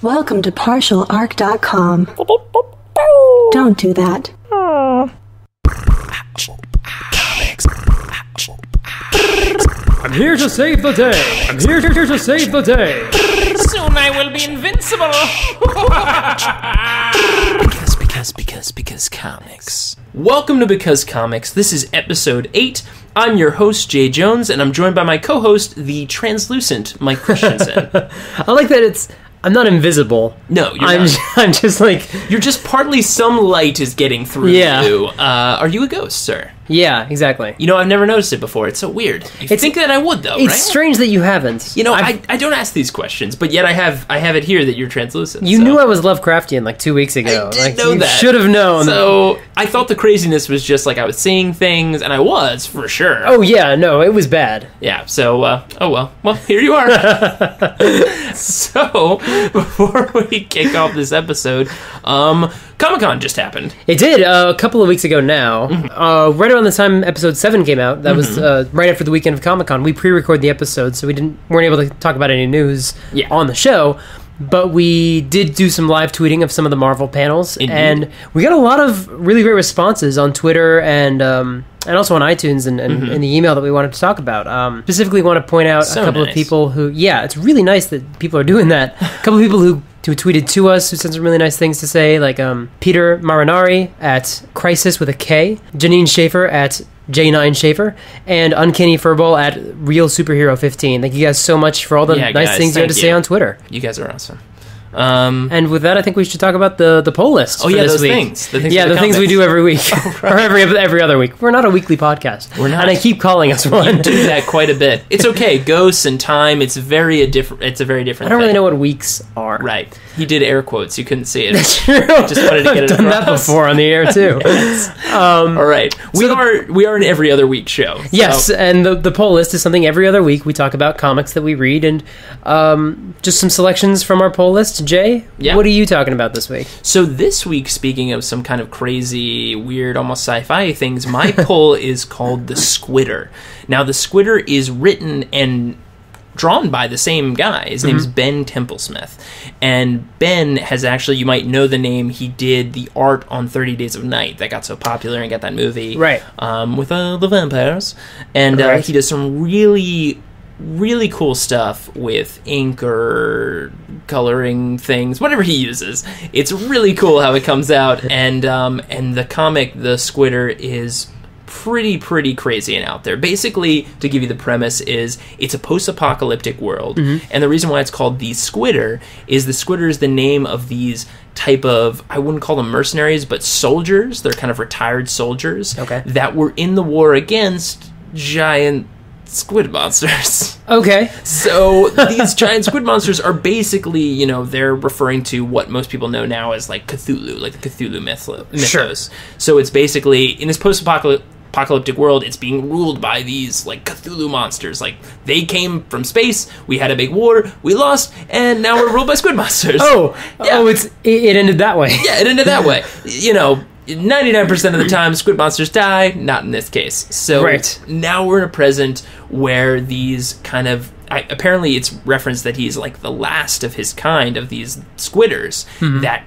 Welcome to partialarc.com. Don't do that. I'm here to save the day. I'm here to save the day. Soon I will be invincible. because comics. Welcome to Because Comics. This is episode 8. I'm your host, Jay Jones, and I'm joined by my co-host, the translucent Mike Christensen. I like that I'm not invisible. No, you're not. I'm just like... You're just partly some light is getting through you. Are you a ghost, sir? Yeah, exactly. You know, I've never noticed it before. It's so weird. You think that I would, though, right? It's strange that you haven't. You know, I don't ask these questions, but yet I have it here that you're translucent. You knew I was Lovecraftian like 2 weeks ago. I did know that. You should have known. So, I thought the craziness was just like I was seeing things, and I was, for sure. Oh, yeah, no, it was bad. Yeah, so, oh well. Well, here you are. So, before we kick off this episode, Comic-Con just happened. It did, a couple of weeks ago now. Right around the time episode 7 came out, that was right after the weekend of Comic-Con. We pre-recorded the episode, so we weren't able to talk about any news on the show. But we did do some live tweeting of some of the Marvel panels, and we got a lot of really great responses on Twitter and also on iTunes and in the email that we wanted to talk about. Specifically want to point out a couple of people who, it's really nice that people are doing that. A couple of people who tweeted to us, who sent some really nice things to say, like Peter Marinari at Crisis with a K, Janine Schaefer at J9 Schaefer, and Uncanny Furball at Real Superhero 15. Thank you guys so much for all the nice things you had to say on Twitter. You guys are awesome. And with that, I think we should talk about the poll list. Oh, for this week. Things. The things we do every week. Or every other week. We're not a weekly podcast. We're not. And I keep calling us one. You do that quite a bit. It's okay. Ghosts and time, it's a very different I don't thing. really know what weeks are. Right. He did air quotes. You couldn't see it. That's true. Just wanted to get it I've done across. that before on the air, too. Yes. All right. We are an every other week show. So. Yes, and the poll list is something every other week we talk about comics that we read, and just some selections from our poll list. Jay, what are you talking about this week? So this week, speaking of some kind of crazy, weird, almost sci-fi things, my poll is called The Squidder. Now, The Squidder is written and drawn by the same guy. His name's Ben Templesmith. And Ben has actually, you might know the name, he did the art on 30 Days of Night that got so popular and got that movie. Right. With the vampires. And he does some really cool stuff with ink or coloring things, whatever he uses. It's really cool how it comes out, and the comic, The Squidder, is pretty crazy and out there. Basically, to give you the premise, is it's a post-apocalyptic world, and the reason why it's called The Squidder is the Squidder is the name of these type of, I wouldn't call them mercenaries, but soldiers. They're kind of retired soldiers that were in the war against giant squid monsters. Okay. So these giant squid monsters are basically, they're referring to what most people know now as like Cthulhu, like the Cthulhu mythos. Sure. So it's basically, in this post-apocalyptic world, it's being ruled by these like Cthulhu monsters. Like, they came from space, we had a big war, we lost, and now we're ruled by squid monsters. It ended that way. Yeah, it ended that way. 99% of the time, squid monsters die. Not in this case. So now we're in a present where these kind of... apparently it's referenced that he's like the last of his kind, of these squidders that,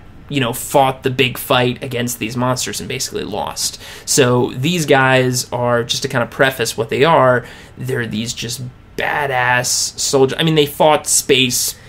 fought the big fight against these monsters and basically lost. So these guys are, just to kind of preface what they are, they're these just badass soldiers. I mean, they fought space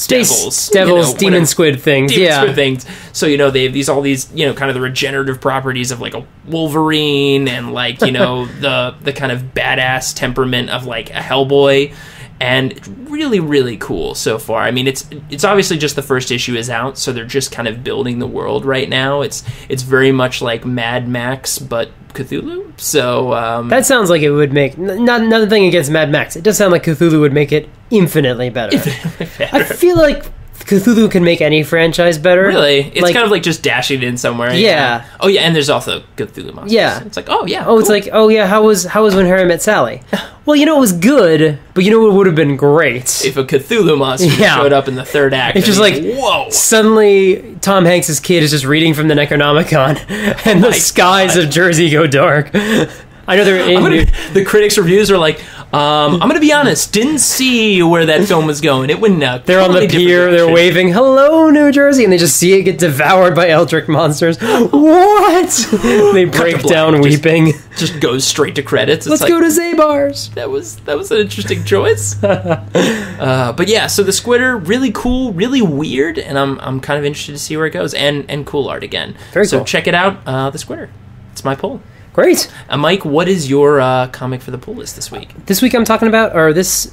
devils, demon squid things. Squid things. So, they have all these, kind of the regenerative properties of like a Wolverine, and like, the kind of badass temperament of like a Hellboy. And it's really cool so far. I mean, it's obviously just the first issue is out, so they're just kind of building the world right now. It's very much like Mad Max, but Cthulhu. So that sounds like it would make nothing against Mad Max. It does sound like Cthulhu would make it infinitely better. I feel like Cthulhu can make any franchise better. Really? It's kind of like just dashing it in somewhere. Yeah. Oh, yeah, and there's also Cthulhu monsters. Yeah. It's like, oh, yeah. Oh, cool. It's like, oh, yeah, how was When Harry Met Sally? Well, it was good, but it would have been great if a Cthulhu monster showed up in the third act. It's just like, whoa. Suddenly, Tom Hanks' kid is just reading from the Necronomicon, and the skies of Jersey go dark. I know they're in... The critics' reviews are like, I'm gonna be honest, didn't see where that film was going. It went they're on the pier, they're waving, "Hello, New Jersey," and they just see it get devoured by eldritch monsters. What? They break down weeping. Just goes straight to credits. Let's go to Zabar's. That was an interesting choice. But yeah, so the Squidder, really cool, really weird, and I'm kind of interested to see where it goes. And cool art again. Very cool. So check it out, the Squidder. It's my poll. Great. Mike, what is your comic for the pull list this week? This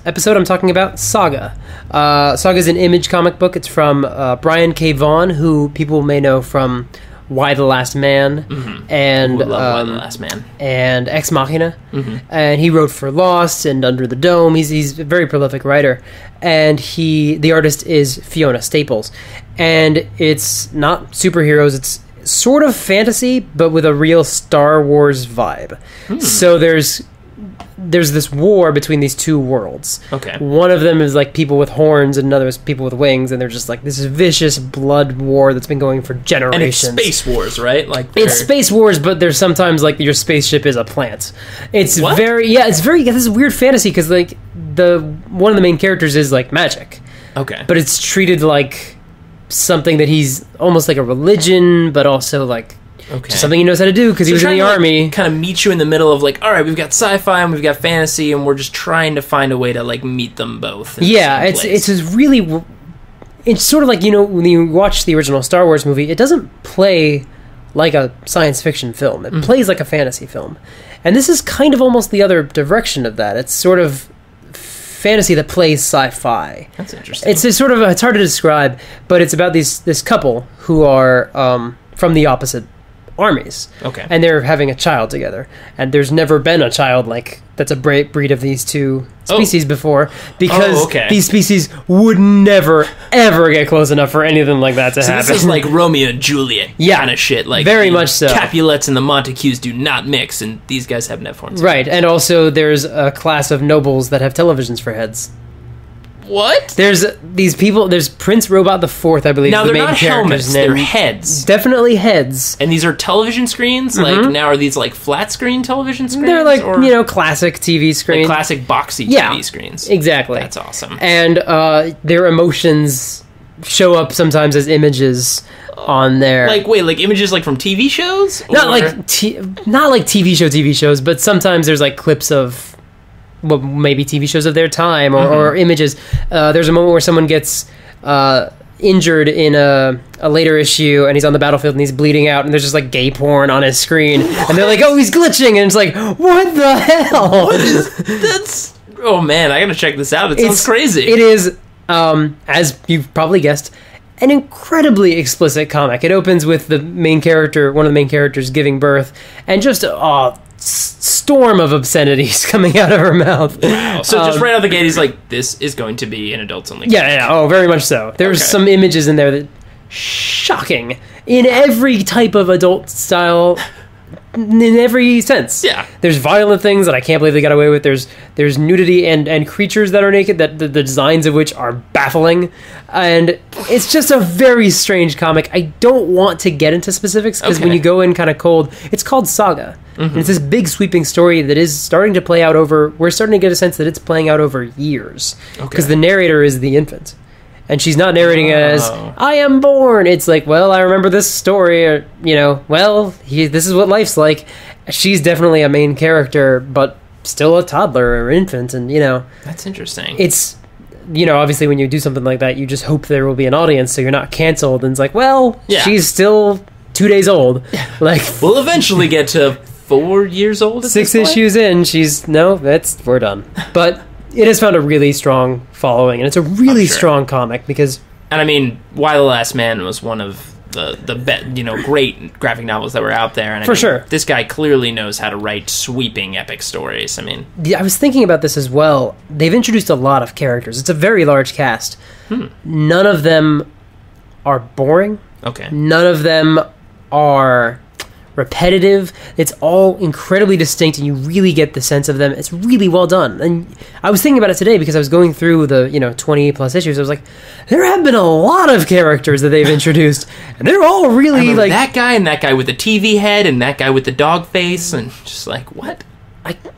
episode I'm talking about Saga. Saga's an Image comic book. It's from Brian K. Vaughn, who people may know from Why the Last Man, and Why the Last Man, and Ex Machina, and he wrote for Lost and Under the Dome. He's a very prolific writer, and the artist is Fiona Staples, and it's not superheroes. It's sort of fantasy, but with a real Star Wars vibe. So there's this war between these two worlds. Okay. One of them is like people with horns, and another is people with wings, and they're just like this vicious blood war that's been going for generations. And it's Space Wars, right? It's Space Wars, but there's sometimes like your spaceship is a plant. It's what? This is weird fantasy because like one of the main characters is like magic. Okay. But it's treated like something that he's almost like a religion, but also like just something he knows how to do because he was in the army. Kind of meet you in the middle of like, all right, we've got sci-fi and we've got fantasy, and we're just trying to find a way to like meet them both. It's sort of like, you know, when you watch the original Star Wars movie, it doesn't play like a science fiction film. It plays like a fantasy film, and this is kind of almost the other direction of that. It's sort of fantasy that plays sci-fi. That's interesting. It's hard to describe, but it's about this couple who are from the opposite armies. Okay. And they're having a child together. And there's never been a child like that's a breed of these two species before, because these species would never ever get close enough for anything like that to happen. This is like Romeo and Juliet kind of shit. Like very much so. Capulets and the Montagues do not mix, and these guys have net horns. Right, and also there's a class of nobles that have televisions for heads. What? There's these people. There's Prince Robot the Fourth, I believe. Now the they're main not helmets; name. they're heads. Definitely heads. And these are television screens. Like now, are these like flat screen television screens? They're like classic TV screens, like classic boxy TV screens. Exactly. That's awesome. And their emotions show up sometimes as images on there. Like images like from TV shows? Not like TV shows, but sometimes there's like clips of maybe TV shows of their time or images. There's a moment where someone gets injured in a later issue, and he's on the battlefield and he's bleeding out, and there's just like gay porn on his screen. What? And they're like, "Oh, he's glitching," and it's like, "What the hell?" That's oh man, I gotta check this out. It sounds crazy. It is, as you've probably guessed, an incredibly explicit comic. It opens with one of the main characters giving birth, and just storm of obscenities coming out of her mouth. Wow. So just right out the gate, he's like, "This is going to be an adults only." Yeah. Oh, very much so. There's some images in there that shocking in every type of adult style, in every sense. Yeah. There's violent things that I can't believe they got away with. There's nudity and creatures that are naked that the designs of which are baffling, and it's just a very strange comic. I don't want to get into specifics because when you go in kind of cold, it's called Saga. And it's this big sweeping story that is starting to play out we're starting to get a sense that it's playing out over years. Because the narrator is the infant. And she's not narrating it as, "I am born." It's like, well, I remember this story, or, this is what life's like. She's definitely a main character, but still a toddler or infant, and, That's interesting. It's, obviously when you do something like that, you just hope there will be an audience, so you're not canceled, and it's like, well, she's still 2 days old. Like, we'll eventually get to 4 years old at 6 this point? issues in, we're done. But it has found a really strong following, and it's a really strong comic because... And I mean, Why the Last Man was one of the great graphic novels that were out there. And For sure. This guy clearly knows how to write sweeping epic stories. I mean... I was thinking about this as well. They've introduced a lot of characters. It's a very large cast. None of them are boring. Okay. None of them are repetitive. It's all incredibly distinct, and you really get the sense of them. It's really well done. And I was thinking about it today because I was going through the 20 plus issues. I was like, there have been a lot of characters that they've introduced, and they're all really like that guy and that guy with the TV head and that guy with the dog face, and just like, what?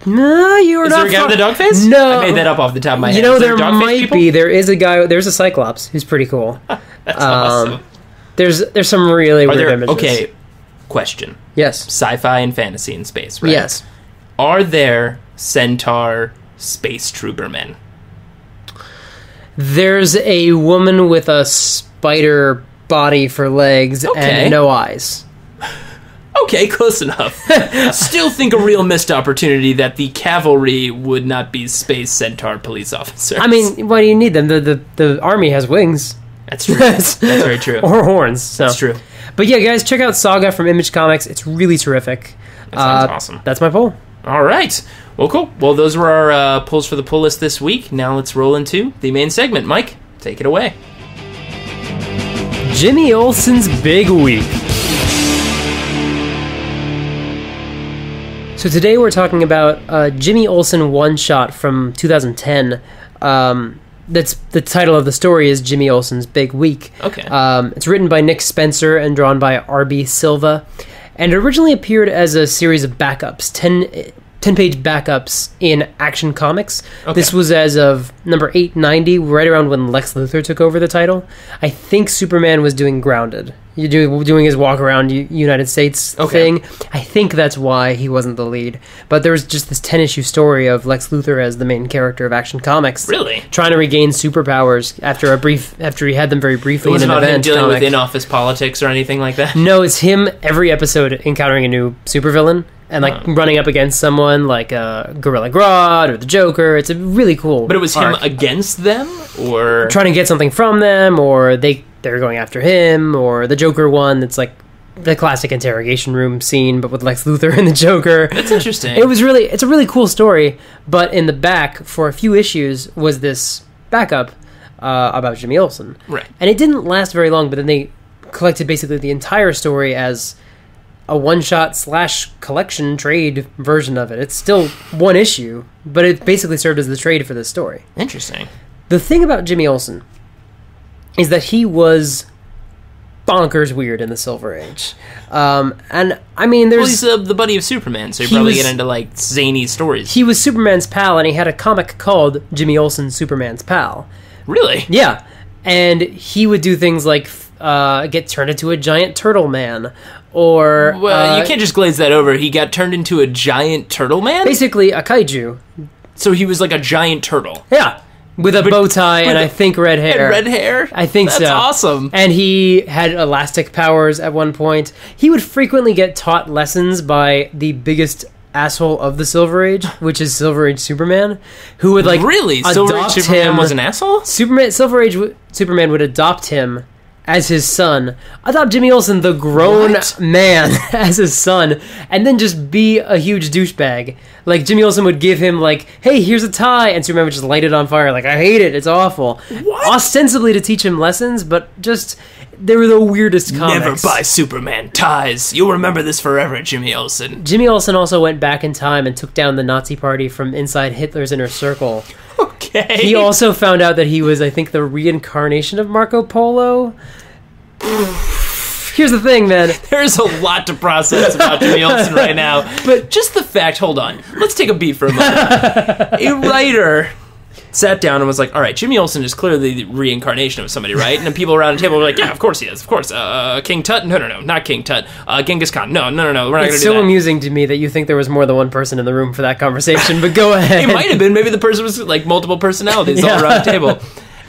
No, you were Is not. there a guy with a dog face? No, I made that up off the top of my head. You know, there dog face might people? be. There is a guy. There's a Cyclops who's pretty cool. That's awesome. There's some really weird images. Okay, question. Yes. Sci-fi and fantasy in space, right? Yes. Are there centaur space trooper men? There's a woman with a spider body for legs and no eyes. Okay, close enough. Still think a real missed opportunity that the cavalry would not be space centaur police officers. I mean, why do you need them? The army has wings. That's true. That's very true. Or horns. So. That's true. But yeah, guys, check out Saga from Image Comics. It's really terrific. That sounds awesome. That's my poll. All right. Well, cool. Well, those were our polls for the pull list this week. Now let's roll into the main segment. Mike, take it away. Jimmy Olsen's Big Week. So today we're talking about Jimmy Olsen one-shot from 2010. That's the title of the story is Jimmy Olsen's Big Week. Okay. It's written by Nick Spencer and drawn by R.B. Silva, and it originally appeared as a series of backups, 10-page backups in Action Comics. Okay. This was as of number 890, right around when Lex Luthor took over the title. I think Superman was doing Grounded, doing his walk around United States thing. I think that's why he wasn't the lead. But there was just this 10-issue story of Lex Luthor as the main character of Action Comics. Really? Trying to regain superpowers after he had them very briefly in an event. It wasn't about him dealing comic. with in-office politics or anything like that? No, it's him every episode encountering a new supervillain and running up against someone like Gorilla Grodd or the Joker. It's a really cool. But it was arc. him against them, or trying to get something from them, or they're going after him, or the Joker one. That's like the classic interrogation room scene, but with Lex Luthor and the Joker. That's interesting. It's a really cool story. But in the back for a few issues was this backup about Jimmy Olsen, right? And it didn't last very long. But then they collected basically the entire story as a one-shot / collection trade version of it. It's still one issue, but it basically served as the trade for this story. Interesting. The thing about Jimmy Olsen is that he was bonkers weird in the Silver Age. And, I mean, there's... Well, he's the buddy of Superman, so you probably get into, like, zany stories. He was Superman's pal, and he had a comic called Jimmy Olsen, Superman's Pal. Really? Yeah. And he would do things like get turned into a giant turtle man, or... Well, you can't just glaze that over. He got turned into a giant turtle man? Basically, a kaiju. So he was like a giant turtle? Yeah. With a bow tie and I think red hair. And red hair? I think so. That's awesome. And he had elastic powers at one point. He would frequently get taught lessons by the biggest asshole of the Silver Age, which is Silver Age Superman, who would really? Silver Age Superman was an asshole? Silver Age Superman would adopt him as his son, adopt Jimmy Olsen, the grown man, as his son, and then just be a huge douchebag. Like, Jimmy Olsen would give him, like, hey, here's a tie, and Superman would just light it on fire. Like, I hate it, it's awful. What? Ostensibly to teach him lessons, but just, they were the weirdest comics. Never buy Superman ties. You'll remember this forever, Jimmy Olsen. Jimmy Olsen also went back in time and took down the Nazi party from inside Hitler's inner circle. Okay. He also found out that he was, I think, the reincarnation of Marco Polo. Here's the thing, man. There's a lot to process about Jimmy Olsen right now. But just the fact, hold on. Let's take a beat for a moment. A writer sat down and was like, all right, Jimmy Olsen is clearly the reincarnation of somebody, right? And then people around the table were like, yeah, of course he is. Of course. King Tut? No, not King Tut. Genghis Khan? No. We're not going to do that. It's so amusing to me that you think there was more than one person in the room for that conversation, but go ahead. It might have been. Maybe the person was like multiple personalities all around the table.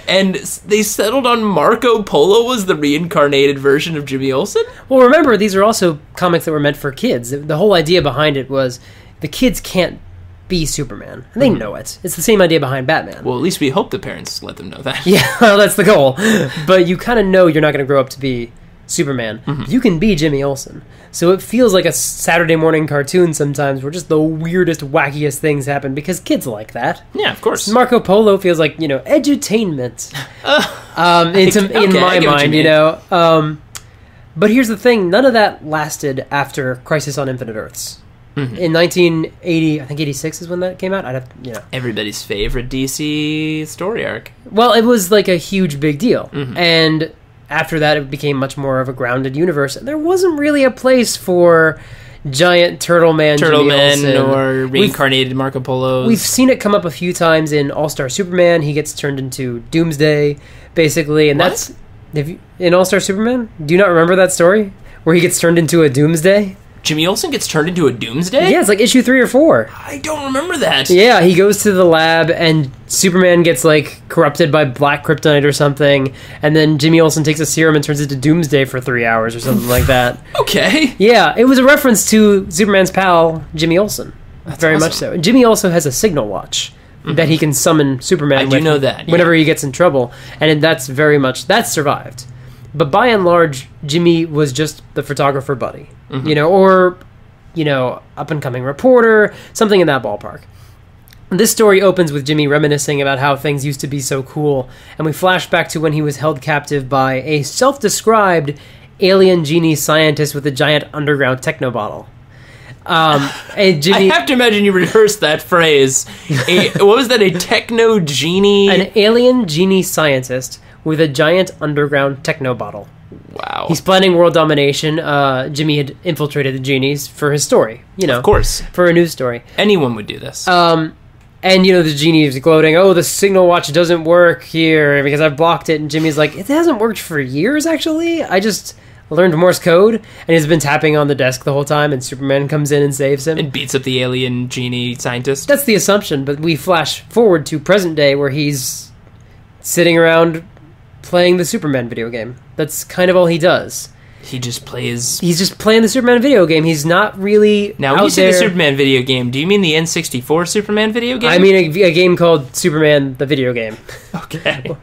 And they settled on Marco Polo was the reincarnated version of Jimmy Olsen? Well, remember, these are also comics that were meant for kids. The whole idea behind it was the kids can't be Superman. And they know it. It's the same idea behind Batman. Well, at least we hope the parents let them know that. Yeah, well, that's the goal. But you kind of know you're not going to grow up to be Superman. Mm-hmm. You can be Jimmy Olsen. So it feels like a Saturday morning cartoon sometimes where just the weirdest, wackiest things happen because kids like that. Yeah, of course. Marco Polo feels like, edutainment. In my mind, But here's the thing. None of that lasted after Crisis on Infinite Earths. Mm-hmm. In 1980, I think 86 is when that came out. Everybody's favorite DC story arc. Well, it was like a huge big deal. Mm-hmm. And after that, it became much more of a grounded universe. And there wasn't really a place for giant turtle man, or reincarnated Marco Polos. We've seen it come up a few times in All-Star Superman. He gets turned into Doomsday, basically, and that's in All-Star Superman. Do you not remember that story where he gets turned into a Doomsday? Jimmy Olsen gets turned into a Doomsday? Yeah, it's like issue 3 or 4. I don't remember that. Yeah, he goes to the lab, and Superman gets, like, corrupted by black kryptonite or something, and then Jimmy Olsen takes a serum and turns into Doomsday for 3 hours or something like that. Okay. Yeah, it was a reference to Superman's pal, Jimmy Olsen. That's very awesome. much so. And Jimmy also has a signal watch that he can summon Superman I do know that, yeah. whenever he gets in trouble, and that's survived. But by and large, Jimmy was just the photographer buddy, or up-and-coming reporter, something in that ballpark. This story opens with Jimmy reminiscing about how things used to be so cool, and we flash back to when he was held captive by a self-described alien genie scientist with a giant underground techno bottle. And Jimmy, I have to imagine you rehearsed that phrase. What was that, a techno genie? An alien genie scientist with a giant underground techno bottle. Wow. He's planning world domination. Jimmy had infiltrated the genies for his story, Of course. for a news story. Anyone would do this. And, the genie is gloating, the signal watch doesn't work here because I've blocked it. And Jimmy's like, it hasn't worked for years, actually. I just learned Morse code, and he's been tapping on the desk the whole time, and Superman comes in and saves him. And beats up the alien genie scientist. That's the assumption, but we flash forward to present day where he's sitting around playing the Superman video game. That's kind of all he does. He just plays... He's just playing the Superman video game. He's not really Now, when you say the Superman video game, do you mean the N64 Superman video game? I mean a game called Superman the video game. Okay.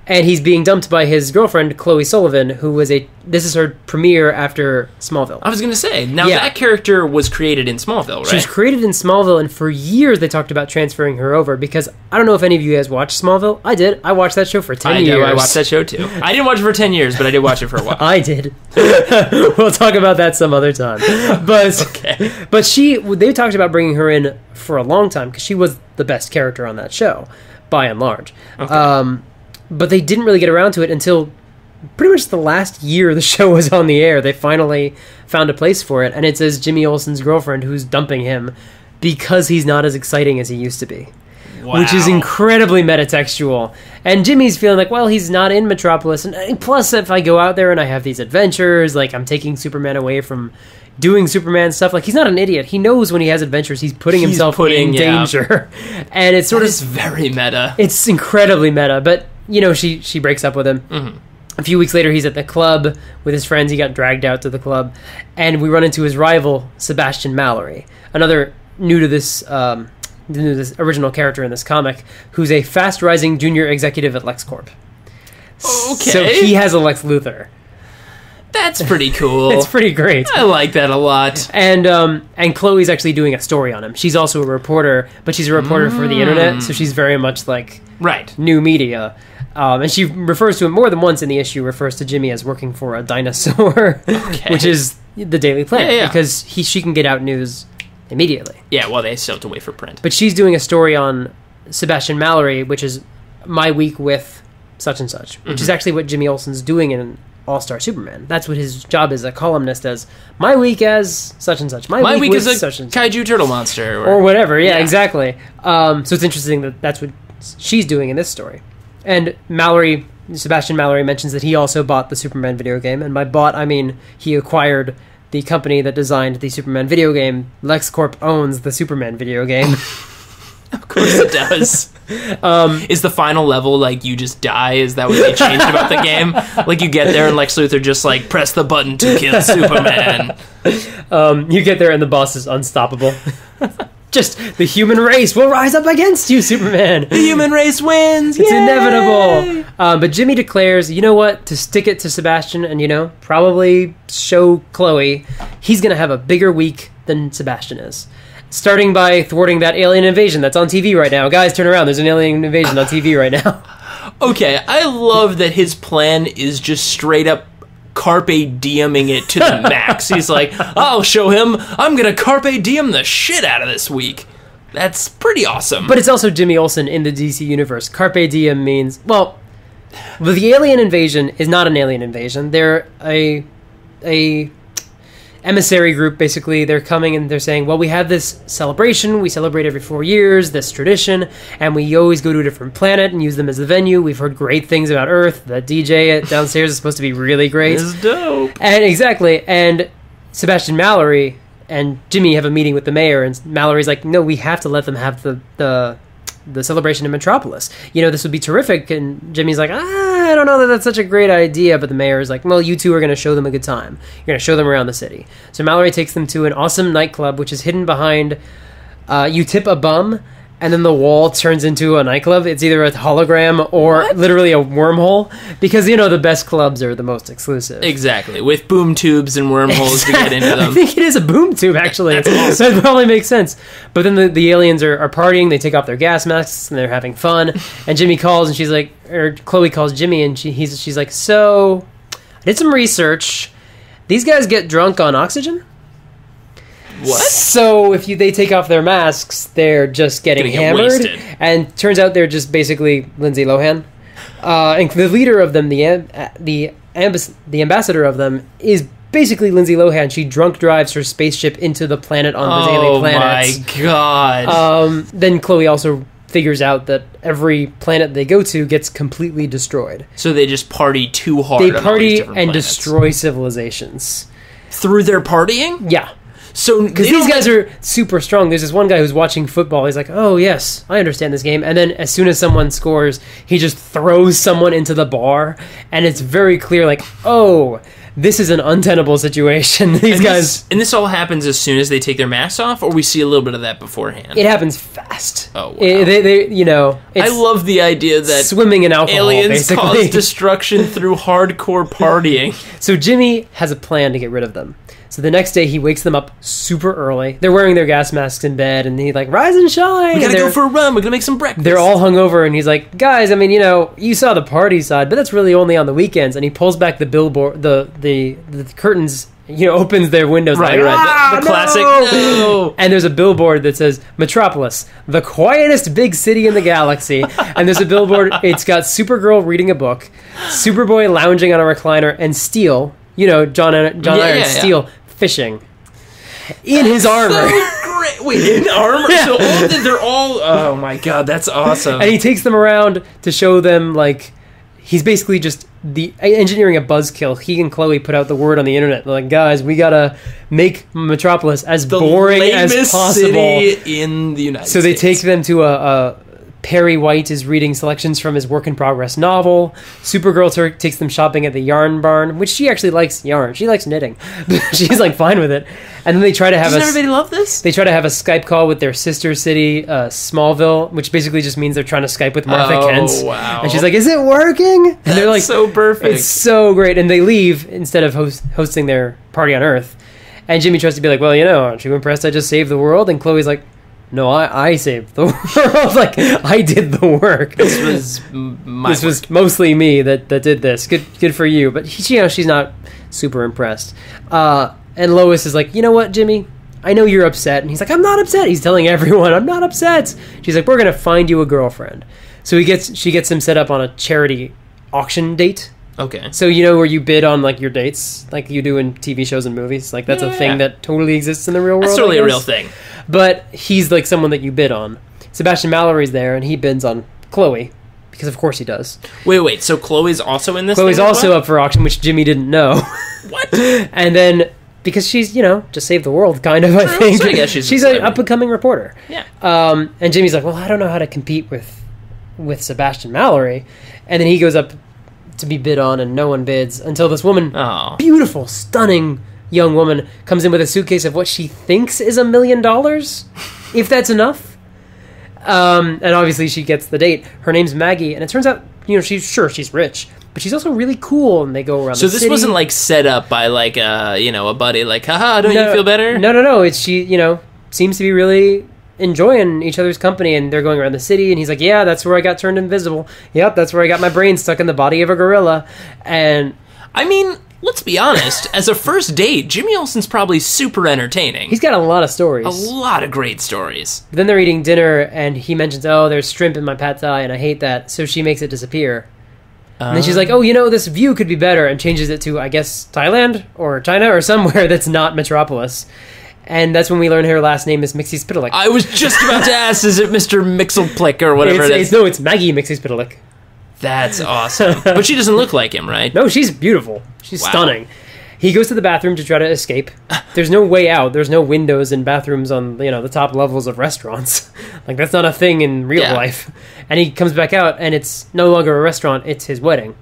And he's being dumped by his girlfriend, Chloe Sullivan, who was this is her premiere after Smallville. I was going to say, that character was created in Smallville, right? She was created in Smallville, and for years they talked about transferring her over, because I don't know if any of you guys watched Smallville. I did. I watched that show for 10 years. I watched that show, too. I didn't watch it for 10 years, but I did watch it for a while. I did. We'll talk about that some other time. But, okay. But they talked about bringing her in for a long time, because she was the best character on that show, by and large. Okay. But they didn't really get around to it until pretty much the last year the show was on the air. They finally found a place for it, and it says Jimmy Olsen's girlfriend who's dumping him because he's not as exciting as he used to be. Wow. Which is incredibly metatextual. And Jimmy's feeling like, well, he's not in Metropolis, and plus if I go out there and I have these adventures, like I'm taking Superman away from doing Superman stuff, like he's not an idiot. He knows when he has adventures, he's putting himself in danger. And it's sort of... It's very meta. It's incredibly meta, but... she breaks up with him. Mm-hmm. A few weeks later, he's at the club with his friends. He got dragged out to the club. And we run into his rival, Sebastian Mallory, another new to this original character in this comic, who's a fast-rising junior executive at LexCorp. Okay. So he has a Lex Luthor. That's pretty cool. It's pretty great. I like that a lot. And Chloe's actually doing a story on him. She's also a reporter, but she's a reporter for the internet, so she's very much like new media. And she refers to him more than once in the issue, refers to Jimmy as working for a dinosaur, which is the Daily Planet, because she can get out news immediately. Yeah, well, they still have to wait for print. But she's doing a story on Sebastian Mallory, which is My Week with Such and Such, which is actually what Jimmy Olsen's doing in All-Star Superman. That's what his job is, a columnist, as My Week as such and such. My week is a such and kaiju turtle monster. Or whatever, yeah, exactly. So it's interesting that that's what she's doing in this story. And Sebastian Mallory mentions that he also bought the Superman video game, and by bought, I mean he acquired the company that designed the Superman video game. LexCorp owns the Superman video game. Of course it does. Is the final level like you just die? Is that what they changed about the game? Like you get there and Lex Luthor just like press the button to kill Superman. You get there and the boss is unstoppable. Just the human race will rise up against you, Superman. The human race wins. It's inevitable. But Jimmy declares, you know what? To stick it to Sebastian and probably show Chloe, he's gonna have a bigger week than Sebastian is. Starting by thwarting that alien invasion that's on TV right now. Guys, turn around. There's an alien invasion on TV right now. Okay, I love that his plan is just straight up carpe dieming it to the max. He's like, I'll show him. I'm going to carpe diem the shit out of this week. That's pretty awesome. But it's also Jimmy Olsen in the DC universe. Carpe diem means, well, the alien invasion is not an alien invasion. They're emissary group, basically. They're coming and they're saying, well, we have this celebration. We celebrate every 4 years, this tradition, and we always go to a different planet and use them as the venue. We've heard great things about Earth. The DJ downstairs is supposed to be really great. This is dope. And exactly. And Sebastian Mallory and Jimmy have a meeting with the mayor, and Mallory's like, no, we have to let them have the celebration in Metropolis. This would be terrific. And Jimmy's like, I don't know that that's such a great idea. But the mayor is like, well, you two are going to show them a good time. You're going to show them around the city. So Mallory takes them to an awesome nightclub, which is hidden behind, you tip a bum, and then the wall turns into a nightclub. It's either a hologram or literally a wormhole, because, the best clubs are the most exclusive. Exactly, with boom tubes and wormholes to get into them. I think it is a boom tube, actually. That's awesome. So that probably makes sense. But then the aliens are partying, they take off their gas masks, and they're having fun. And Jimmy calls, and she's like, or Chloe calls Jimmy, and she's like, so, I did some research. These guys get drunk on oxygen? What? So if they take off their masks, they're just getting hammered, wasted. And turns out they're just basically Lindsay Lohan. And the leader of them, the ambassador of them, is basically Lindsay Lohan. She drunk drives her spaceship into the planet on the daily planets. Oh my god! Then Chloe also figures out that every planet they go to gets completely destroyed. So they just party too hard. They on all these party different and planets. destroy civilizations Through their partying? Yeah. So because these guys are super strong. There's this one guy who's watching football. He's like, oh, yes, I understand this game. And then as soon as someone scores, he just throws someone into the bar. And it's very clear, like, oh, this is an untenable situation. These guys... And this all happens as soon as they take their masks off, or we see a little bit of that beforehand? It happens fast. Oh, wow. I love the idea that swimming in alcohol, aliens basically. cause destruction through hardcore partying. So Jimmy has a plan to get rid of them. So the next day, he wakes them up super early. They're wearing their gas masks in bed, and he's like, rise and shine! We gotta go for a run, we're gonna make some breakfast. They're all hungover, and he's like, guys, I mean, you saw the party side, but that's really only on the weekends. And he pulls back the billboard, the curtains, opens their windows. Right. The classic, no! And there's a billboard that says, Metropolis, the quietest big city in the galaxy. And there's a billboard, it's got Supergirl reading a book, Superboy lounging on a recliner, and Steel, John Iron Steel, fishing in his armor. So great. Wait, in armor? So they're all... Oh my god, that's awesome. And he takes them around to show them, like, he's basically just engineering a buzzkill. He and Chloe put out the word on the internet. They're like, guys, we gotta make Metropolis as boring as possible. City in the United States. So they take them to a Perry White is reading selections from his work-in-progress novel. Supergirl takes them shopping at the yarn barn, which she actually likes yarn. She likes knitting. She's, like, fine with it. And then they try to have Doesn't everybody love this? They try to have a Skype call with their sister city, Smallville, which basically just means they're trying to Skype with Martha Kent. Oh, wow. And she's like, is it working? And That's they're like, so perfect. It's so great. And they leave instead of hosting their party on Earth. And Jimmy tries to be like, well, aren't you impressed I just saved the world? And Chloe's like, no, I saved the world. Like, I did the work. This was mostly me that did this. Good for you. But she's not super impressed. And Lois is like, you know what, Jimmy? I know you're upset. And he's like, I'm not upset. He's telling everyone, I'm not upset. She's like, we're going to find you a girlfriend. So she gets him set up on a charity auction date. Okay. So where you bid on, like, your dates, like you do in TV shows and movies. Like, that's a thing that totally exists in the real world. That's totally a real thing. But he's, like, someone that you bid on. Sebastian Mallory's there, and he bids on Chloe. Because, of course, he does. Wait. So Chloe's also in this Chloe's thing also up for auction, which Jimmy didn't know. What? And then, because she's, just saved the world, kind of, I think. So I guess she's an up-and-coming reporter. Yeah. And Jimmy's like, well, I don't know how to compete with Sebastian Mallory. And then he goes up to be bid on, and no one bids until this woman, beautiful, stunning young woman, comes in with a suitcase of what she thinks is $1 million, if that's enough. And obviously she gets the date. Her name's Maggie, and it turns out, she's rich, but she's also really cool, and they go around the city. So this wasn't, like, set up by, like, a buddy, like, haha, don't you feel better? No, it's she, seems to be really enjoying each other's company, and they're going around the city, and he's like, yeah, that's where I got turned invisible. Yep, that's where I got my brain stuck in the body of a gorilla. And I mean, let's be honest, as a first date, Jimmy Olsen's probably super entertaining. He's got a lot of stories. A lot of great stories. But then they're eating dinner, and he mentions, oh, there's shrimp in my pad thai, and I hate that, so she makes it disappear. And then she's like, oh, this view could be better, and changes it to, I guess, Thailand or China or somewhere that's not Metropolis. And that's when we learn her last name is Mixie-Spitalik. I was just about to ask, is it Mr. Mixelplick or whatever it is? No, it's Maggie Mixie-Spitalik. That's awesome. But she doesn't look like him, right? No, she's beautiful. She's stunning. He goes to the bathroom to try to escape. There's no way out. There's no windows in bathrooms on the top levels of restaurants. Like, that's not a thing in real life. And he comes back out, and it's no longer a restaurant. It's his wedding.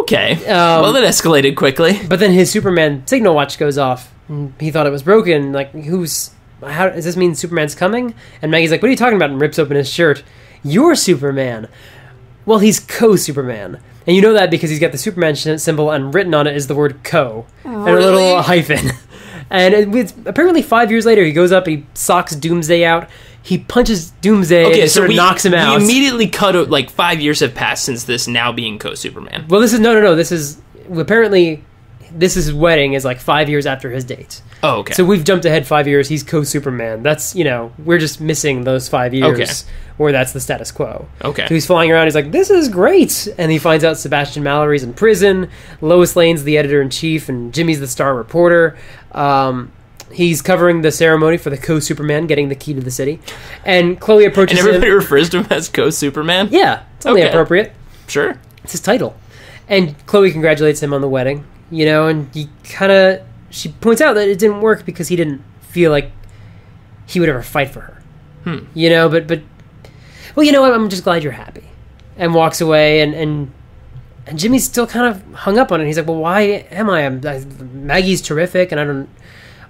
Okay. Well, that escalated quickly. But then his Superman signal watch goes off. And he thought it was broken. Like, how does this mean Superman's coming? And Maggie's like, what are you talking about? And rips open his shirt. You're Superman. Well, he's co-Superman. And you know that because he's got the Superman symbol, and written on it is the word co. Really? And a little hyphen. And it's apparently 5 years later, he goes up, he socks Doomsday out, he punches Doomsday, and sort of knocks him out. We immediately cut out, 5 years have passed since this now being co-Superman. Well, this is, no, this is, apparently, his wedding is 5 years after his date. Oh, okay. So we've jumped ahead 5 years, he's co-Superman. That's, we're just missing those 5 years where that's the status quo. Okay. So he's flying around, he's like, this is great! And he finds out Sebastian Mallory's in prison, Lois Lane's the editor-in-chief, and Jimmy's the star reporter. He's covering the ceremony for the co-Superman getting the key to the city. And Chloe approaches him. And everybody refers to him as co-Superman? Yeah, it's only appropriate. Sure. It's his title. And Chloe congratulates him on the wedding, and she points out that it didn't work because he didn't feel like he would ever fight for her. But I'm just glad you're happy. And walks away, and Jimmy's still kind of hung up on it. He's like, well, why am I? Maggie's terrific, and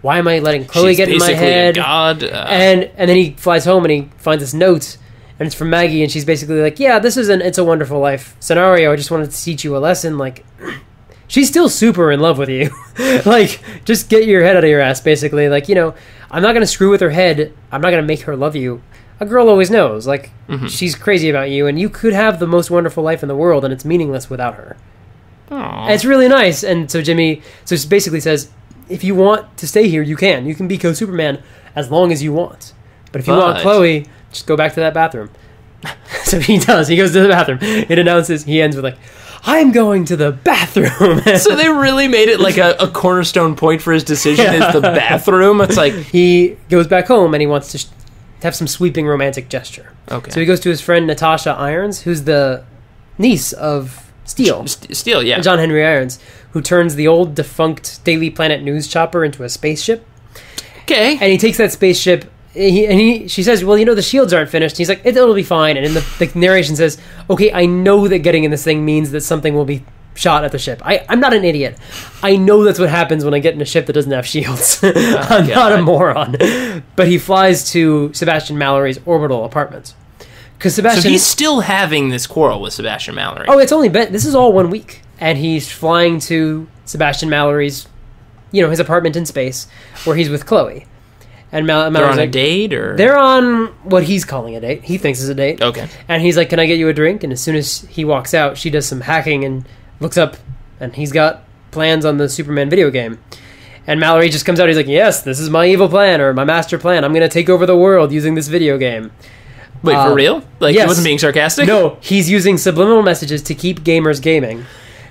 why am I letting Chloe get in my head? A god. And then he flies home and he finds this note, and it's from Maggie, and she's basically like, yeah, this is an It's a Wonderful Life scenario. I just wanted to teach you a lesson. She's still super in love with you. Just get your head out of your ass, basically. I'm not going to screw with her head. I'm not going to make her love you. A girl always knows. She's crazy about you, and you could have the most wonderful life in the world, and it's meaningless without her. And it's really nice. And so Jimmy she basically says, if you want to stay here, you can. You can be co-Superman as long as you want. But if you want Chloe, just go back to that bathroom. So he does. He goes to the bathroom. It announces, he ends with I'm going to the bathroom. So they really made it a cornerstone point for his decision is the bathroom. It's he goes back home and he wants to have some sweeping romantic gesture. Okay. So he goes to his friend Natasha Irons, who's the niece of Steele. Steele, yeah. John Henry Irons, who turns the old defunct Daily Planet news chopper into a spaceship. Okay. And he takes that spaceship, she says, well, the shields aren't finished. He's like, it'll be fine. And the narration says, okay, I know that getting in this thing means that something will be shot at the ship. I'm not an idiot. I know that's what happens when I get in a ship that doesn't have shields. I'm not a moron. But he flies to Sebastian Mallory's orbital apartments. So he's still having this quarrel with Sebastian Mallory. Oh, it's only been, this is all 1 week. And he's flying to Sebastian Mallory's, his apartment in space, where he's with Chloe. And Mallory's they're on a date, or? They're on what he's calling a date. He thinks is a date. Okay. And he's like, can I get you a drink? And as soon as he walks out, she does some hacking and looks up, and he's got plans on the Superman video game. And Mallory just comes out, he's like, yes, this is my evil plan, or my master plan. I'm going to take over the world using this video game. Wait, for real? Yes. He wasn't being sarcastic? No, he's using subliminal messages to keep gamers gaming.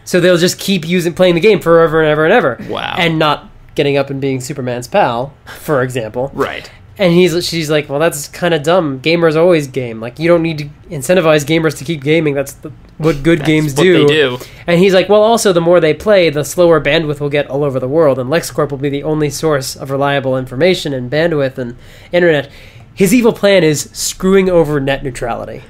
So they'll just keep playing the game forever and ever and ever. Wow. And not getting up and being Superman's pal, for example. Right. And she's like, well, that's kind of dumb. Gamers always game. You don't need to incentivize gamers to keep gaming. That's what good games do. What they do. And he's like, well, also, the more they play, the slower bandwidth will get all over the world. And LexCorp will be the only source of reliable information and bandwidth and internet. His evil plan is screwing over net neutrality.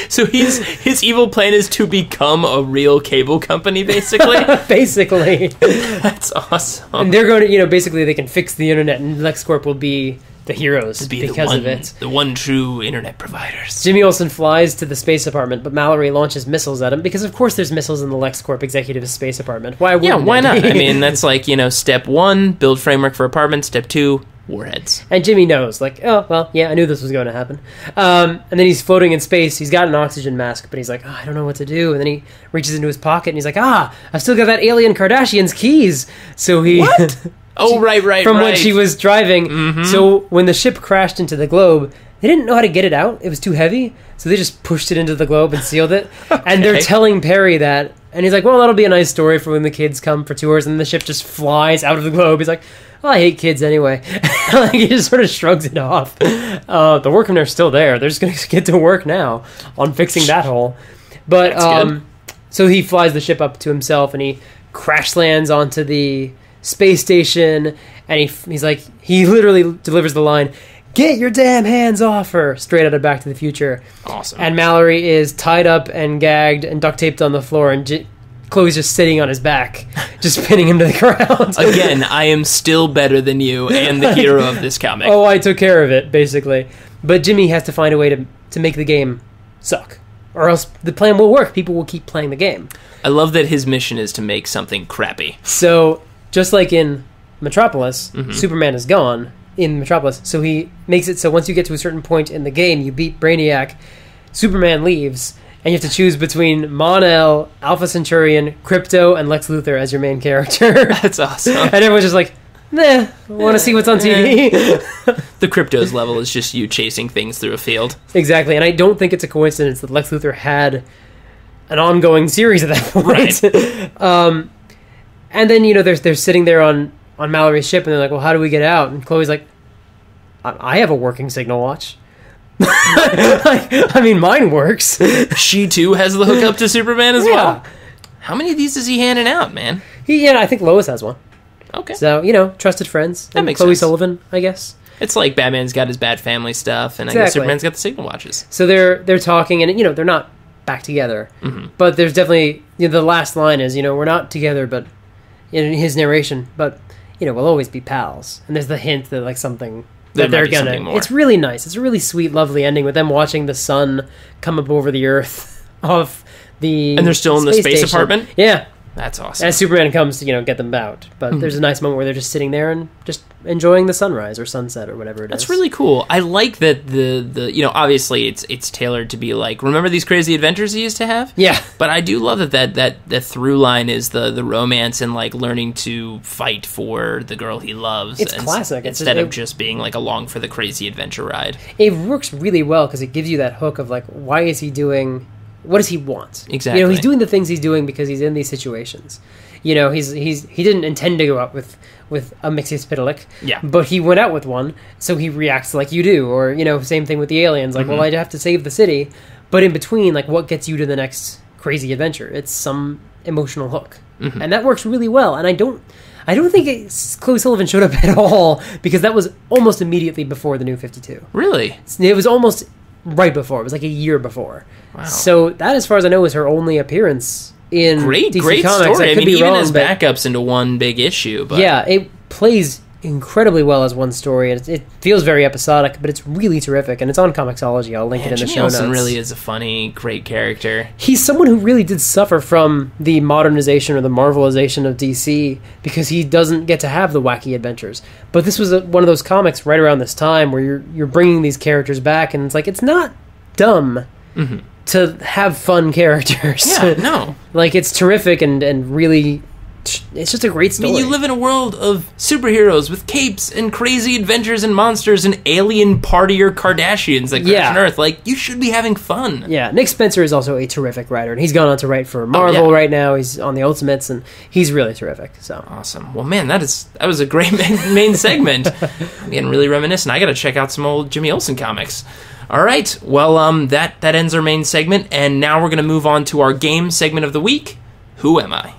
So his evil plan is to become a real cable company, basically? Basically. That's awesome. And they're going to, basically they can fix the internet, and LexCorp will be the heroes because of it. The one true internet providers. Jimmy Olsen flies to the space apartment, but Mallory launches missiles at him, because of course there's missiles in the LexCorp executive space apartment. Why wouldn't why not? I mean, that's step 1, build framework for apartment. Step 2, warheads. And Jimmy knows, oh, well, yeah, I knew this was going to happen. And then he's floating in space. He's got an oxygen mask, but he's like, I don't know what to do. And then he reaches into his pocket, and he's like, I've still got that alien Kardashian's keys. So he... What? Oh, right. From when she was driving. Mm-hmm. So when the ship crashed into the globe, they didn't know how to get it out. It was too heavy, so they just pushed it into the globe and sealed it. Okay. And they're telling Perry that, and he's like, well, that'll be a nice story for when the kids come for tours, and the ship just flies out of the globe. He's like, well, I hate kids anyway. Like, he just sort of shrugs it off. The workmen are still there. They're just going to get to work now on fixing that hole. But so he flies the ship up to himself, and he crash lands onto the space station, and he's like, he literally delivers the line, "Get your damn hands off her," straight out of Back to the Future. Awesome. And Mallory is tied up and gagged and duct taped on the floor, and Chloe's just sitting on his back, just pinning him to the ground. Again, I am still better than you and the hero of this comic. Oh, I took care of it, basically. But Jimmy has to find a way to make the game suck, or else the plan will work. People will keep playing the game. I love that his mission is to make something crappy. So, just like in Metropolis, Superman is gone in Metropolis, so he makes it so once you get to a certain point in the game, you beat Brainiac, Superman leaves, and you have to choose between Mon-El, Alpha Centurion, Crypto, and Lex Luthor as your main character. That's awesome. And everyone's just like, nah, want to see what's on TV. The Crypto's level is just you chasing things through a field. Exactly, and I don't think it's a coincidence that Lex Luthor had an ongoing series at that point. Right. And then, they're sitting there on Mallory's ship, and they're like, well, how do we get out? And Chloe's like, I have a working signal watch. Mine works. She too has the hookup to Superman as well. How many of these is he handing out, man? I think Lois has one. Okay. So, trusted friends. That makes Chloe sense. Sullivan, I guess. It's like Batman's got his Bat Family stuff, and I guess Superman's got the signal watches. So they're talking, and they're not back together. Mm-hmm. But there's definitely the last line is we're not together, but in his narration, but we'll always be pals. And there's the hint that like something. That they're gonna. It's really nice. It's a really sweet, lovely ending with them watching the sun come up over the Earth off the. And they're still in the space apartment. Yeah, that's awesome. As Superman comes to get them out, but there's a nice moment where they're just sitting there and just enjoying the sunrise or sunset or whatever it is. That's really cool. I like that the obviously it's tailored to be like, remember these crazy adventures he used to have? Yeah. But I do love that through line is the romance and like learning to fight for the girl he loves. It's classic. Instead of just being like along for the crazy adventure ride. It works really well because it gives you that hook of like, why is he doing? What does he want? Exactly. He's doing the things he's doing because he's in these situations. He didn't intend to go out with a Mxyzptlk. Yeah. But he went out with one, so he reacts like you do. Or, same thing with the aliens. Like, well, I have to save the city. But in between, like, what gets you to the next crazy adventure? It's some emotional hook. Mm-hmm. And that works really well. And I don't think Chloe Sullivan showed up at all, because that was almost immediately before the New 52. Really? It was almost right before. It was like a year before. Wow. So that, as far as I know, was her only appearance in great DC Comics. story. I mean, even as but backups into one big issue. But yeah, it plays incredibly well as one story, and it feels very episodic, but it's really terrific, and it's on Comixology. I'll link it in the show notes. Olsen really is a funny, great character. He's someone who really did suffer from the modernization or the Marvelization of DC, because he doesn't get to have the wacky adventures. But this was one of those comics right around this time where you're bringing these characters back, and it's like, it's not dumb to have fun characters. Yeah, no. Like, it's terrific and really... It's just a great story. I mean, you live in a world of superheroes with capes and crazy adventures and monsters and alien partier Kardashians that crash on Earth. Like, you should be having fun. Yeah, Nick Spencer is also a terrific writer, and he's gone on to write for Marvel right now. He's on the Ultimates, and he's really terrific. So awesome. Well, man, that was a great main segment. I'm getting really reminiscent. I got to check out some old Jimmy Olsen comics. All right. Well, that ends our main segment, and now we're going to move on to our game segment of the week. Who am I?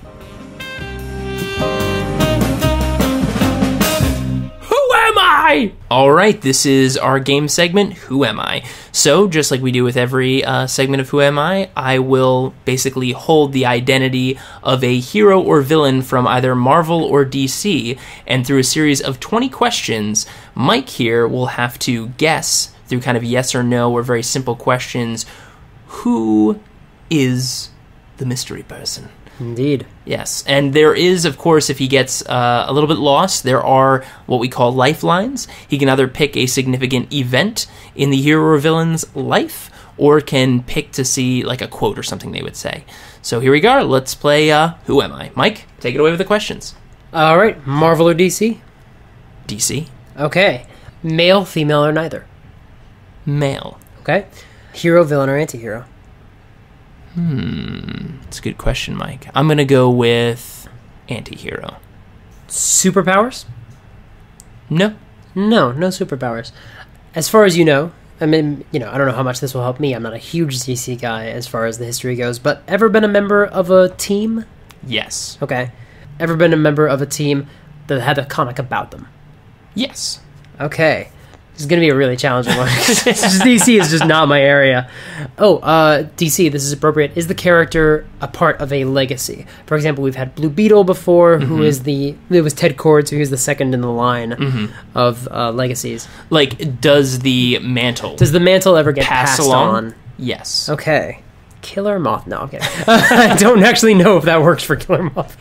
All right, this is our game segment, Who Am I? So, just like we do with every segment of Who Am I will basically hold the identity of a hero or villain from either Marvel or DC, and through a series of 20 questions, Mike here will have to guess, through kind of yes or no or very simple questions, who is the mystery person. Indeed. Yes, and there is, of course, if he gets a little bit lost, there are what we call lifelines. He can either pick a significant event in the hero or villain's life, or can pick to see, like, a quote or something they would say. So here we go. Let's play Who Am I? Mike, take it away with the questions. All right. Marvel or DC? DC. Okay. Male, female, or neither? Male. Okay. Hero, villain, or anti-hero? That's a good question, Mike. I'm going to go with anti-hero. Superpowers? No. No superpowers. As far as you know, I mean, I don't know how much this will help me. I'm not a huge DC guy as far as the history goes, but ever been a member of a team? Yes. Okay. Ever been a member of a team that had a comic about them? Yes. Okay. This is going to be a really challenging one. DC is just not my area. DC, this is appropriate. Is the character a part of a legacy? For example, we've had Blue Beetle before, who is it was Ted Kord, so he was the second in the line of legacies. Like, does the mantle ever get passed along? on? Yes. Okay. Killer Moth. No, I'm kidding. I don't actually know if that works for Killer Moth.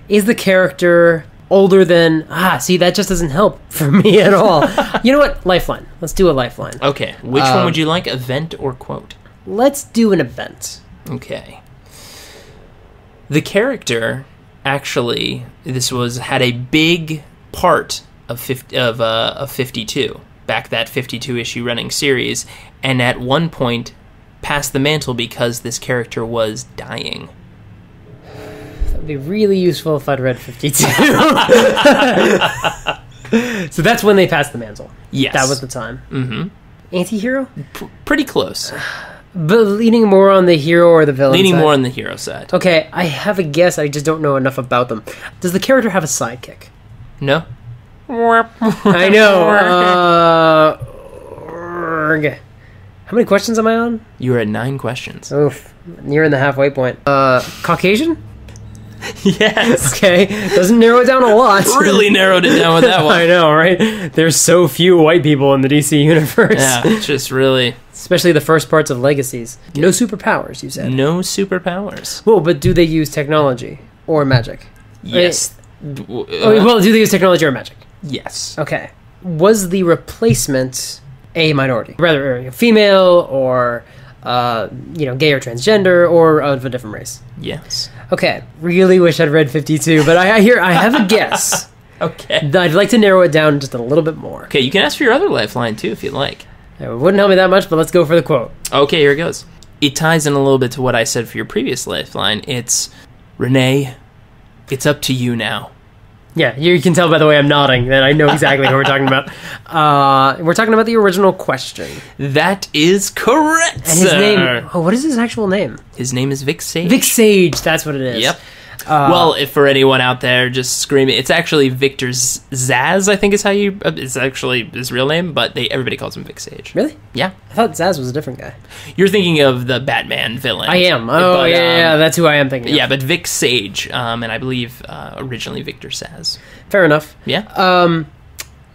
Is the character older than... see, that just doesn't help for me at all. You know what? Lifeline. Let's do a lifeline. Okay. Which one would you like, event or quote? Let's do an event. Okay. The character, actually, had a big part of 52, back that 52-issue running series, and at one point passed the mantle because this character was dying. It'd be really useful if I'd read 52. So that's when they passed the mantle. Yes. That was the time. Mm-hmm. Anti-hero? Pretty close. But leaning more on the hero or the villain Leaning side? more on the hero side. Okay, I have a guess. I just don't know enough about them. Does the character have a sidekick? No. I know. How many questions am I on? You were at 9 questions. Oof. Nearing the halfway point. Caucasian? Yes. Okay. Doesn't narrow it down a lot. Really narrowed it down with that one. I know, right? There's so few white people in the DC universe. Yeah, just really... Especially the first parts of Legacies. No superpowers, you said. No superpowers. Well, but do they use technology or magic? Yes. Well, do they use technology or magic? Yes. Okay. Was the replacement a minority? Rather, female or, gay or transgender or of a different race? Yes. Okay. Really wish I'd read 52, but I have a guess. Okay. I'd like to narrow it down just a little bit more. Okay, you can ask for your other lifeline, too, if you'd like. It wouldn't help me that much, but let's go for the quote. Okay, here it goes. It ties in a little bit to what I said for your previous lifeline. It's, Renee, it's up to you now. Yeah, you can tell by the way I'm nodding that I know exactly who we're talking about. We're talking about the original question. That is correct, and his name... Oh, what is his actual name? His name is Vic Sage. Vic Sage, that's what it is. Yep. Well, if for anyone out there just screaming, it's actually Victor Zaz, I think is how you... It's actually his real name, but everybody calls him Vic Sage. Really? Yeah. I thought Zaz was a different guy. You're thinking of the Batman villain. I am. Oh, but, yeah, that's who I am thinking of. Yeah, but Vic Sage, and I believe originally Victor Zaz. Fair enough. Yeah?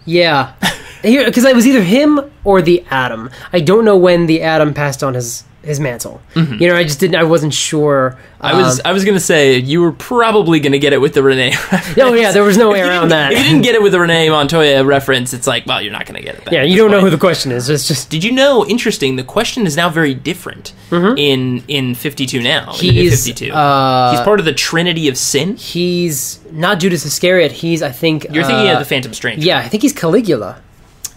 Yeah. Because it was either him or the Atom. I don't know when the Atom passed on his mantle. Mm-hmm. I wasn't sure. I was going to say, you were probably going to get it with the Renee reference. Oh, yeah, there was no way around that. If you didn't get it with the Renee Montoya reference, it's like, well, you're not going to get it. Yeah, you don't know who the question is. It's just... Did you know, interesting, the question is now very different in 52 now. He's 52. He's part of the Trinity of Sin. He's not Judas Iscariot. He's, I think... You're thinking of the Phantom Stranger. Yeah, I think he's Caligula.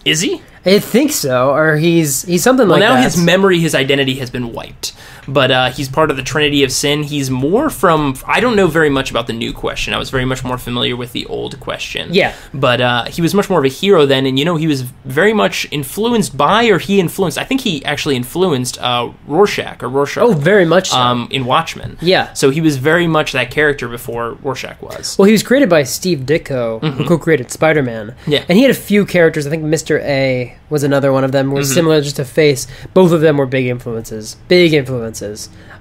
Is he? I think so, or he's something like that. Well, now his memory, his identity has been wiped. But he's part of the Trinity of Sin. He's more from... I don't know very much about the new question. I was very much more familiar with the old question. Yeah. But he was much more of a hero then, and he was very much influenced by, or he influenced... I think he actually influenced Rorschach. Oh, very much so. In Watchmen. Yeah. So he was very much that character before Rorschach was. Well, he was created by Steve Ditko, who co-created Spider-Man. Yeah. And he had a few characters. I think Mr. A was another one of them. Was similar, just a face. Both of them were big influences.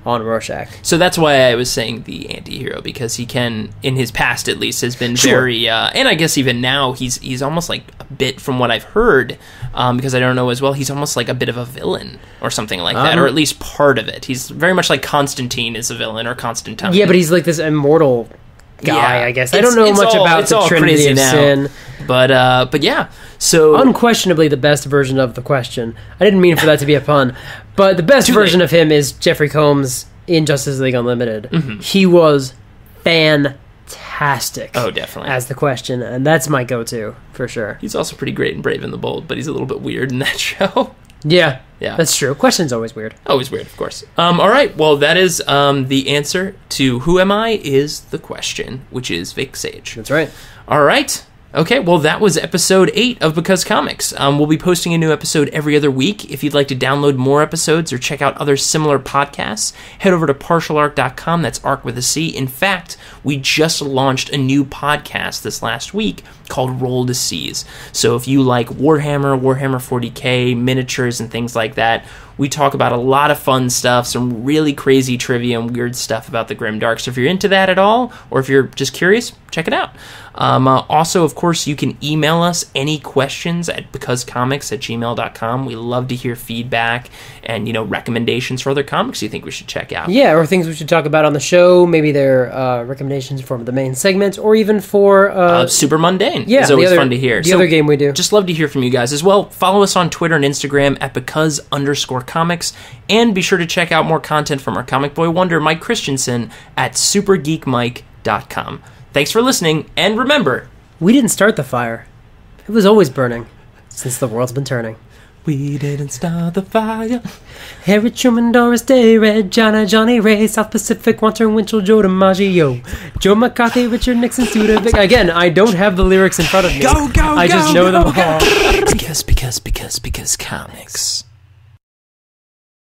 On Rorschach. So that's why I was saying the anti-hero, because he can, in his past at least, has been very, and I guess even now, he's almost like a bit, from what I've heard, because I don't know as well, he's almost like a bit of a villain or something like that, or at least part of it. He's very much like Constantine is a villain, or Constantine. Yeah, but he's like this immortal guy, I guess. I don't know much about the Trinity of Sin. But yeah, so... Unquestionably the best version of the question. I didn't mean for that to be a pun, but the best version of him is Jeffrey Combs in Justice League Unlimited. Mm-hmm. He was fantastic. fantastic. Oh, definitely. As the question, and that's my go-to for sure. He's also pretty great in Brave and the Bold, but he's a little bit weird in that show. Yeah, that's true. Question's always weird. Always weird, of course. All right, well, that is the answer to Who Am I is the question, which is Vic Sage. That's right. All right. Okay, well, that was episode 8 of Because Comics. We'll be posting a new episode every other week. If you'd like to download more episodes or check out other similar podcasts, head over to partialarc.com. That's arc with a C. In fact, we just launched a new podcast this last week called Roll to Seize. So if you like Warhammer 40K, miniatures, and things like that, we talk about a lot of fun stuff, some really crazy trivia and weird stuff about the Grimdark. So if you're into that at all, or if you're just curious, check it out. Also, of course, you can email us any questions at becausecomics@gmail.com. We love to hear feedback and, recommendations for other comics you think we should check out. Yeah, or things we should talk about on the show. Maybe they're recommendations for the main segment, or even for... Super Mundane. Yeah, it's always fun to hear. The other game we do. Just love to hear from you guys as well. Follow us on Twitter and Instagram at because_comics, and be sure to check out more content from our comic boy wonder, Mike Christensen, at supergeekmike.com. Thanks for listening, and remember... We didn't start the fire. It was always burning, since the world's been turning. We didn't start the fire. Harry Truman, Doris Day, Red John, Johnny Ray, South Pacific, Walter Winchell, Joe DiMaggio, Joe McCarthy, Richard Nixon, Studebaker. Again, I don't have the lyrics in front of me. I just know them all. Because comics.